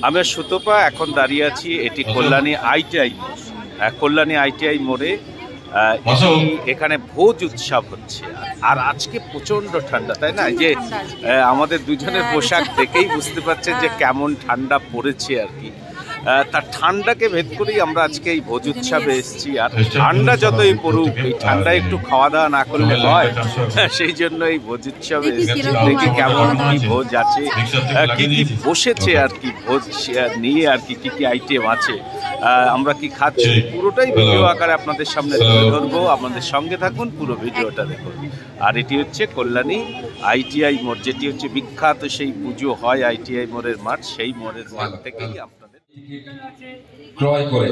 আমরা সুতপা এখন দাঁড়িয়ে আছি, এটি কল্যাণী আইটিআই মোড়। কল্যাণী আইটিআই মোড়ে এখানে ভোজ উৎসব হচ্ছে। আর আজকে প্রচন্ড ঠান্ডা, তাই না? যে আমাদের দুজনের পোশাক দেখেই বুঝতে পারছেন যে কেমন ঠান্ডা পড়েছে আর কি। তার ঠান্ডাকে ভেদ করেই আমরা আজকে এই ভোজ উৎসবে এসেছি। আর ঠান্ডা যতই পড়ুক, এই ঠান্ডায় একটু খাওয়া দাওয়া না করলে হয়, সেই জন্য এই ভোজ উৎসবে এসেছি। দেখি কেমন কি ভোজ আছে, কি কি বসেছে আর কি ভোজ নিয়ে, আর কি কি কি আইটেম আছে, আমরা কি খাচ্ছি, পুরোটাই ভিডিও আকারে আপনাদের সামনে তুলে ধরবো। আপনাদের সঙ্গে থাকুন, পুরো ভিডিওটা দেখুন। আর এটি হচ্ছে কল্যাণী আইটিআই মোড়, যেটি হচ্ছে বিখ্যাত সেই পুজো হয় আইটিআই মোড়ের মাঠ, সেই মোড়ের মাঠ থেকেই আপনাদের ক্রয় করে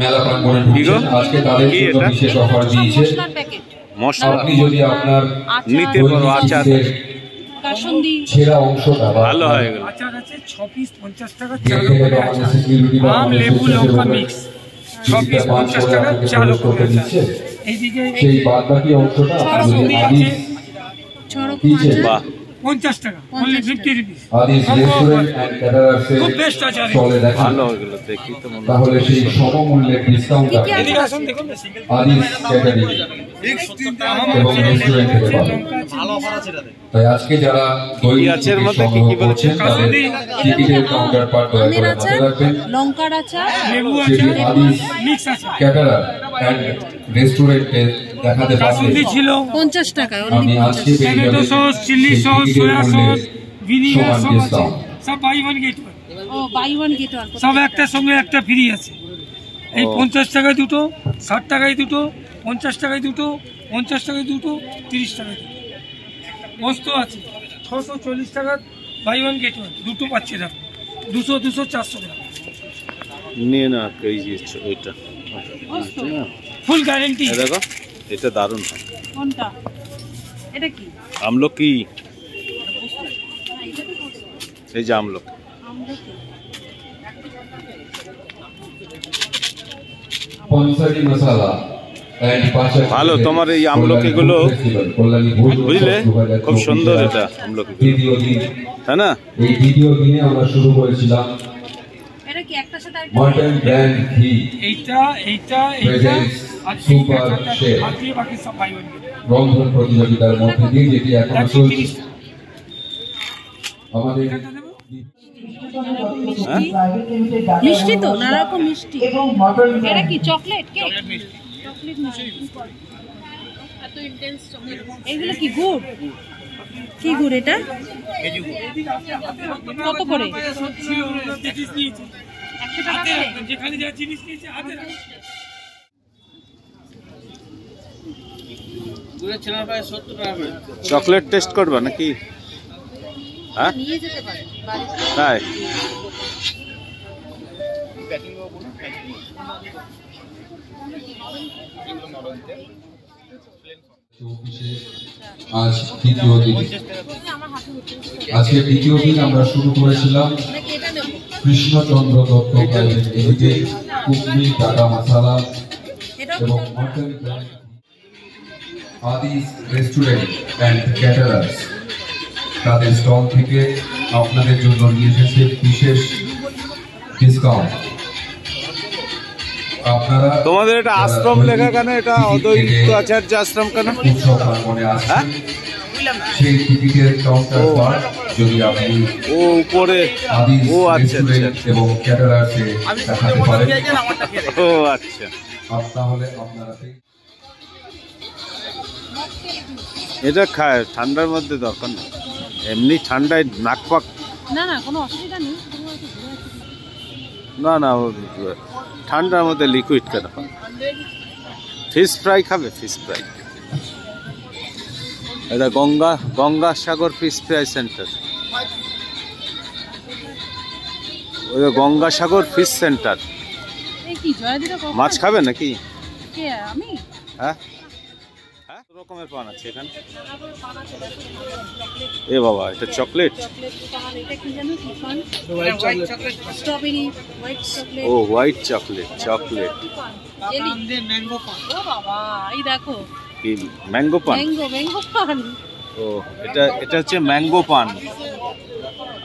মেলা প্রাঙ্গণে ঢুকছেন। আজকে তাদের জন্য বিশেষ অফার দিয়েছে। আপনি যদি আপনার নিতে পারো আচার, ছেঁড়া অংশটা ভালো হয়ে গেল, আচার আছে 6 পিস 50 টাকা, চালু করে আচার, আম লেবু লঙ্কা মিক্স 6 পিস 50 টাকা, চালু করে দিচ্ছে। এইদিকে সেই বাদবাকি অংশটা আপনি আদি দিয়েছেন 50 টাকা, only 50 rupees। আদি রেস্টুরেন্ট এন্ড ক্যাটারার্স এর খুব বেস্ট আচার, চলে দেখেন, ভালো হয়ে গেল দেখি তো মনে তাহলে সেই সমমূল্যের ডিসকাউন্ট এদিকে আসুন দেখুন। আদি ক্যাটারিং এবং রেস্টুরেন্ট থেকে পাবেন। ভালো অফার আছে এটাতে। তাই আজকে যারা আচারের মধ্যে কি কি বলছেন, তাদের টিকিটের কাউন্টার পার দয়া করে হাতে রাখবেন। লঙ্কার আচার, লেবু সেটি আচার, আদি মিক্স আচার, ক্যাটারার এন্ড রেস্টুরেন্টে দেখাতে কাসুন্দি পারবেন। ছিল 50 টাকা, আপনি আজকে পেয়ে টমেটো যাবেন sauce, chilli sauce, soya sauce, vinegar সমান সব আছে, ডিসকাউন্ট। সব বাই ওয়ান গেট ওয়ান, ও বাই ওয়ান গেট ওয়ান, সব একটার সঙ্গে একটা ফ্রি আছে। এই 50 টাকায় দুটো, 60 টাকায় দুটো, 50 টাকায় দুটো, 50 টাকায় দুটো, 30 টাকায় দুটো। মস্ত আছে 640 টাকা বাই ওয়ান গেট ওয়ান, দুটো পাচ্ছে না, 200 200 400 গ্রাম নিয়ে না এই যে ওইটা ফুল গ্যারেন্টি। দেখো এটা দারুণ হয়। কোনটা? এটা কি? আমলকি, এই যে আমলকি, পনসারি মশলা ভালো। তোমার এই আমলকি গুলো বুঝলে খুব সুন্দর, এটা আমলকি, তাই না? এই দ্বিতীয় দিনে আমরা শুরু করেছিলাম এটা কি একটার সাথে আরেকটা? মটন ব্র্যান্ড ঘি, এইটা আর সুপার শেফ বাকি বাকি সব বাই ওয়ান গেট রন্ধন প্রতিযোগিতার মধ্যে দিয়ে, যেটি এখন চলছে আমাদের মিষ্টি, তো নানা রকম মিষ্টি। এটা কি চকলেট কেক? চকলেট মিষ্টি, এত ইন্টেন্স চকলেট। এগুলো কি গুড়? কি গুড় এটা? কত করে? 100 টাকা করে। যেখানে যা জিনিস নিয়েছে হাতে রাখ। চকলেট টেস্ট করবা নাকি? হ্যাঁ, নিয়ে যেতে পারে তাই? আজ দ্বিতীয় দিন, আজকে দ্বিতীয় দিন আমরা শুরু করেছিলাম Krishnachandra Dutta private limited Cookme Tata masala এবং mutton Adi restaurant and caterers তাদের স্টল থেকে আপনাদের জন্য নিয়ে এসেছে বিশেষ ডিসকাউন্ট। আপনারা তোমাদের এটা আশ্রম লেখা কেন? এটা অদ্বৈত আচার্য আশ্রম কেন? উৎসব প্রাঙ্গণে আসছেন, সেই টিকিটের কাউন্টার পার যদি আপনি ও উপরে, আদি ও আচ্ছা রেস্টুরেন্ট এবং ক্যাটারার্সে দেখাতে পারেন। ও আচ্ছা, তাহলে আপনারা এটা খায় ঠান্ডার মধ্যে দরকার নেই, এমনি ঠান্ডায় নাক পাক, না না কোনো অসুবিধা নেই। না না ঠান্ডার মধ্যে লিকুইড কেন? ফিশ ফ্রাই খাবে? ফিশ ফ্রাই, এটা গঙ্গাসাগর ফিশ ফ্রাই সেন্টার, ওই গঙ্গাসাগর ফিশ সেন্টার। এই কি জয়দিরা মাছ খাবে নাকি? কে আমি? হ্যাঁ, হ্যাঁ রকমের পান আছে এখানে। এ বাবা, এটা চকলেট। ও হোয়াইট চকলেট, চকলেট কি ম্যাঙ্গো পান? ও এটা হচ্ছে ম্যাঙ্গো পান,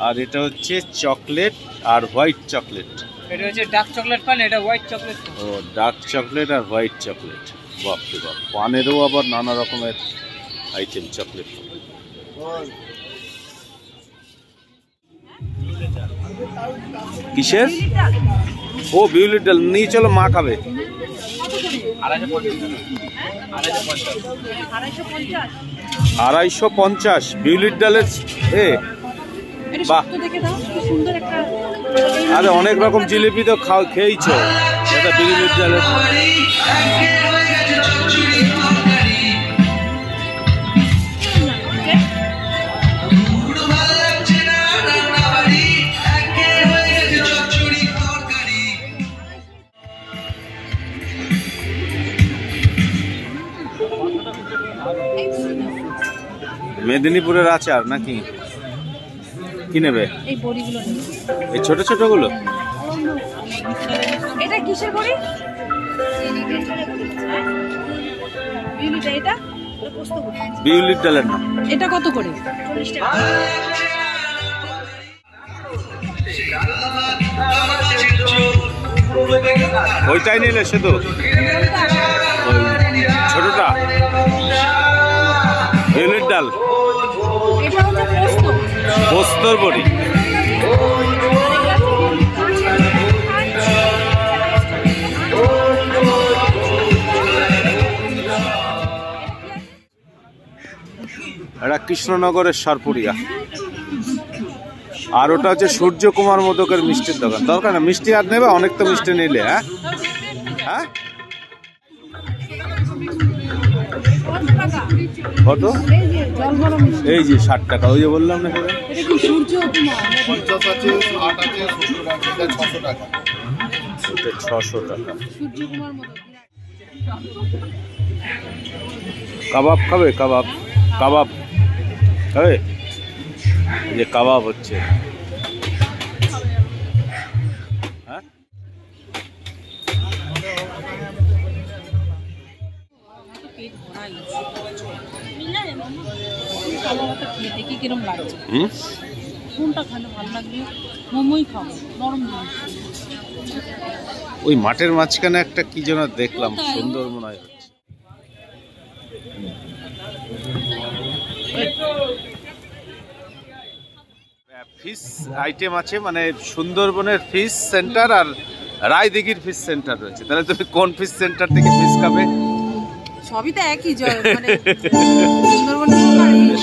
আর এটা হচ্ছে চকলেট আর হোয়াইট চকলেট। এটা হচ্ছে ডার্ক চকলেট পান, এটা হোয়াইট চকলেট। ও ডার্ক চকলেট আর হোয়াইট চকলেট। বাপ রে বাপ, পানেরও আবার নানা রকমের আইটেম চকলেট। কিসের? ও বিউলির ডাল নিয়ে চলো, মা খাবে। 250 বিউলির ডালের। এ বাহ, আরে অনেক রকম জিলিপি তো খেয়েছো, এটা বিউলির ডালের। মেদিনীপুরের আচার নাকি? কি নেবে? এই বড়িগুলো নেবে, এই ছোট ছোট গুলো। এটা কিসের বড়ি? এটা বিউলির ডালের না। এটা কত করে? 40 টাকা। ওইটাই নিলে শুধু ছোটটা বিউলির ডাল। পোস্তর বড়ি। এটা কৃষ্ণনগরের সরপুরিয়া, আর ওটা হচ্ছে সূর্যকুমার মোদকের মিষ্টির দোকান। দরকার না মিষ্টি আর নেবে, অনেক তো মিষ্টি নিলে। হ্যাঁ হ্যাঁ, কত? এই যে 60 টাকা, ওই যে বললাম না। এটা 600 টাকা। কাবাব খাবে? কাবাব, কাবাব খাবে? এই যে কাবাব হচ্ছে। হ্যাঁ ওই মাঠের মাঝখানে একটা কি যেন দেখলাম, সুন্দর মনে হয় হচ্ছে। ফিশ আইটেম আছে, মানে সুন্দরবনের ফিশ সেন্টার আর রায়দিঘির ফিশ সেন্টার রয়েছে। তাহলে তুমি কোন ফিশ সেন্টার থেকে ফিশ খাবে? সবই তো একই, মানে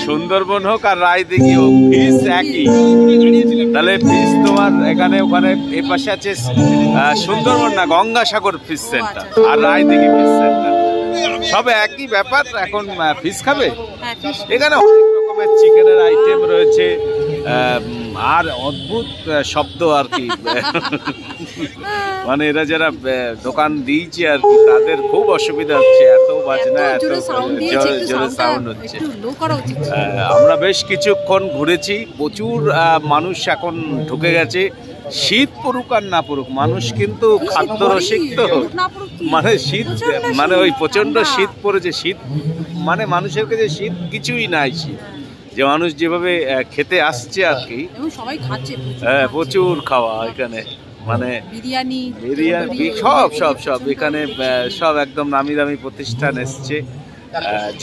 সুন্দরবন হোক আর রায়দিঘি হোক, ফিশ একই। তাহলে ফিশ তোমার এখানে ওখানে এ পাশে আছে সুন্দরবন না গঙ্গাসাগর ফিশ সেন্টার আর রায়দিঘি ফিশ সেন্টার, সব একই ব্যাপার। এখন ফিশ খাবে? এখানে অনেক রকমের চিকেনের আইটেম রয়েছে, আর অদ্ভুত শব্দ আর কি। মানে এরা যারা দোকান দিয়েছে আর কি, তাদের খুব অসুবিধা হচ্ছে, এত বাজনা, এত জোরে সাউন্ড হচ্ছে। আমরা বেশ কিছুক্ষণ ঘুরেছি, প্রচুর মানুষ এখন ঢুকে গেছে। শীত পড়ুক আর না পড়ুক, মানুষ কিন্তু খাদ্য রসিক তো, মানে শীত মানে ওই প্রচন্ড শীত পড়েছে। শীত মানে মানুষের কাছে শীত কিছুই নাই, শীত যে মানুষ যেভাবে খেতে আসছে আর কি, সবাই খাচ্ছে। হ্যাঁ প্রচুর খাওয়া এখানে, মানে বিরিয়ানি সব এখানে সব একদম নামি দামি প্রতিষ্ঠান এসছে।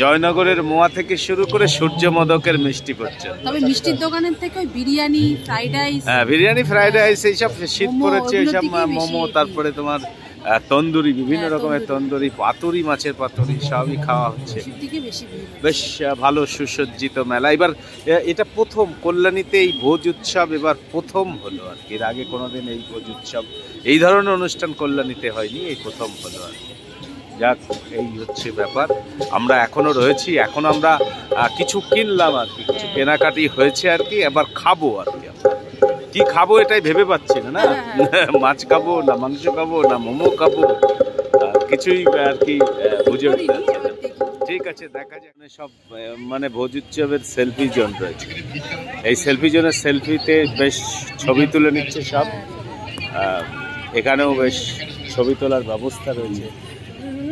জয়নগরের মোয়া থেকে শুরু করে সূর্য মোদকের মিষ্টি পর্যন্ত। তবে মিষ্টির দোকানের থেকে ওই বিরিয়ানি, ফ্রাইড রাইস, হ্যাঁ বিরিয়ানি, ফ্রাইড রাইস এইসব শীত পড়েছে, এইসব মোমো, তারপরে তোমার তন্দুরি, বিভিন্ন রকমের তন্দুরি, পাতুরি, মাছের পাতুরি সবই খাওয়া হচ্ছে। বেশ ভালো সুসজ্জিত মেলা। এবার এটা প্রথম কল্যাণীতে এই ভোজ উৎসব এবার প্রথম হলো আর কি। এর আগে কোনোদিন এই ভোজ উৎসব, এই ধরনের অনুষ্ঠান কল্যাণীতে হয়নি, এই প্রথম হলো আর কি। যাক, এই হচ্ছে ব্যাপার। আমরা এখনো রয়েছি, এখন আমরা কিছু কিনলাম আর কি, কিছু কেনাকাটি হয়েছে আর কি। এবার খাবো আর কি, কি খাবো এটাই ভেবে পাচ্ছি না। মাছ খাবো না মাংস খাবো না মোমো খাবো, কিছুই আর কি বুঝে উঠতে পারছি না। ঠিক ঠিক আছে, দেখা যায় সব মানে ভোজ উৎসবের সেলফি জোন রয়েছে। এই সেলফি জোনের সেলফিতে বেশ ছবি তুলে নিচ্ছে সব। এখানেও বেশ ছবি তোলার ব্যবস্থা রয়েছে,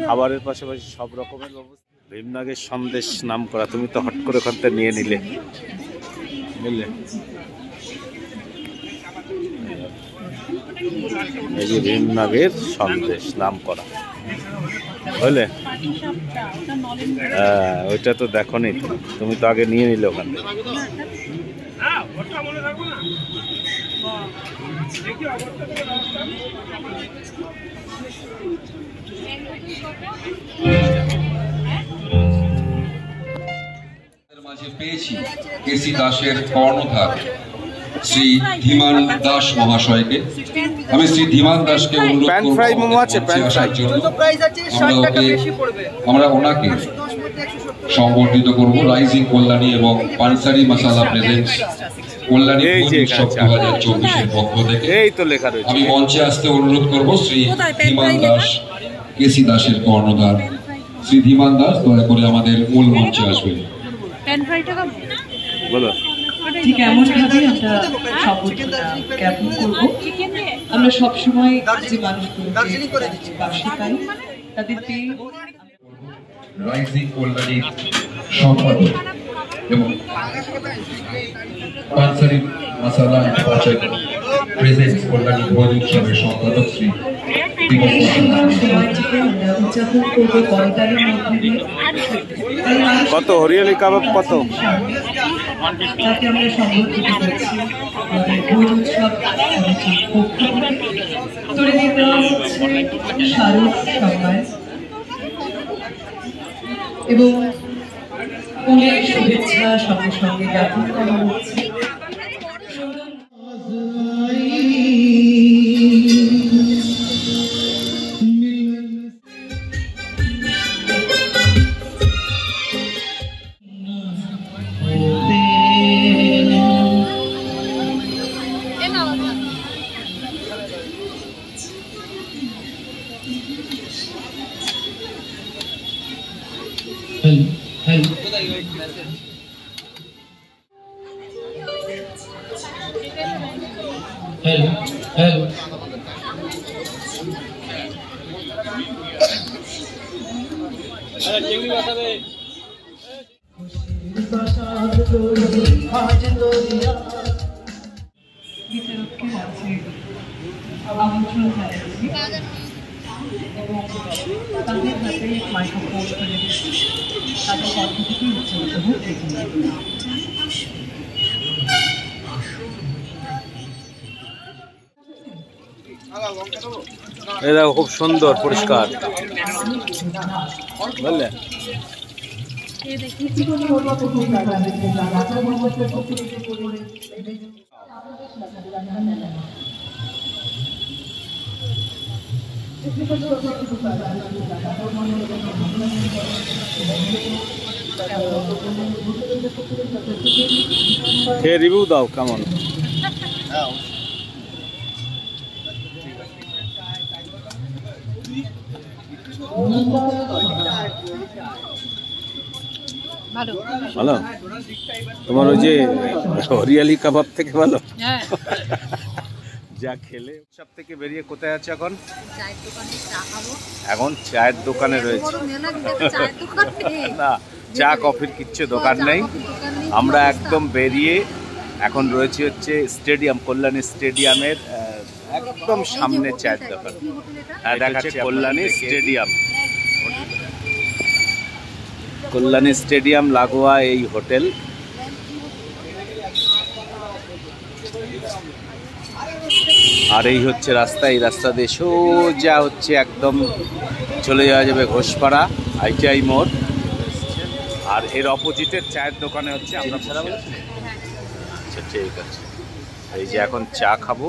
খাবারের পাশাপাশি সব রকমের ব্যবস্থা। ভীমনাগের সন্দেশ নাম করা, তুমি তো হট করে ওখান থেকে নিয়ে নিলে, বুঝলে? এই যে ভীমনাগের সন্দেশ নাম করা, বুঝলে? ওইটা তো দেখো নি, তুমি তো আগে নিয়ে নিলে ওখান থেকে। মাঝে পেয়েছি কেসি দাসের কর্ণধার শ্রী ধীমান দাস মহাশয়কে। আমি শ্রী ধীমান দাসকে অনুরোধ করব আমরা ওনাকে সম্বর্ধিত করব। রাইজিং কল্যাণী এবং পানসারি মশালা প্রেজেন্টস কল্যাণী উৎসব 2024-এর পক্ষ থেকে আমি মঞ্চে আসতে অনুরোধ করব শ্রী ধীমান দাস, কেসি দাসের কর্ণধার শ্রী ধীমান দাস দয়া করে আমাদের মূল মঞ্চে আসবেন। বলো ঠিক এমনভাবে আমরা সম্বর্ধনা জ্ঞাপন করব। আমরা সবসময় যে মানুষগুলোকে পাশে পাই তাদের পেয়ে রাইজিং কল্যাণীর সম্পাদক এবং পানসারি মশালা প্রেজেন্টস কল্যাণী ভোজ উৎসবের সম্পাদক শ্রী উদযাপন করবো কয়টার মধ্যে। কত হরিয়ালি কাবাব কত? তাকে আমরা সম্বোধিত করছি ভোজ উৎসব তুলে দিয়ে দেওয়া হচ্ছে শাহরুখ সম্মান এবং ফুলের শুভেচ্ছা সঙ্গে সঙ্গে জ্ঞাপন করা হচ্ছে। বিচারককে আছে আমন্ত্রণ জানাচ্ছি এবং তাদের হাতে মাইক্রোফোন তুলে দিচ্ছি। তাদের পক্ষ থেকে উচ্চারিত হোক। এই দেখো খুব সুন্দর পরিষ্কার, বুঝলে? রিভিউ দাও কেমন? ভালো, তোমার ওই যে হরিয়ালি কাবাব থেকে ভালো। যা খেলে সব থেকে বেরিয়ে কোথায় আছে এখন? এখন চায়ের দোকানে রয়েছে। না, চা কফির কিচ্ছু দোকান নেই। আমরা একদম বেরিয়ে এখন রয়েছে হচ্ছে স্টেডিয়াম, কল্যাণী স্টেডিয়ামের একদম সামনে চায়ের দোকান। হ্যাঁ, দেখাচ্ছে কল্যাণী স্টেডিয়াম। কল্যাণী স্টেডিয়াম লাগোয়া এই হোটেল। আর এই হচ্ছে রাস্তা, এই রাস্তা দিয়ে সোজা হচ্ছে একদম চলে যাওয়া যাবে ঘোষপাড়া আইটিআই মোড়। আর এর অপোজিটের চায়ের দোকানে হচ্ছে আমরা ছাড়া বলছি। আচ্ছা ঠিক আছে, এই যে এখন চা খাবো,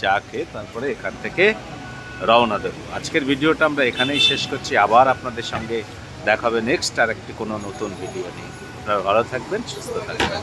চা খেয়ে তারপরে এখান থেকে রওনা দেবো। আজকের ভিডিওটা আমরা এখানেই শেষ করছি। আবার আপনাদের সঙ্গে দেখা হবে নেক্সট আর একটি কোনো নতুন ভিডিও নিয়ে। আপনারা ভালো থাকবেন, সুস্থ থাকবেন।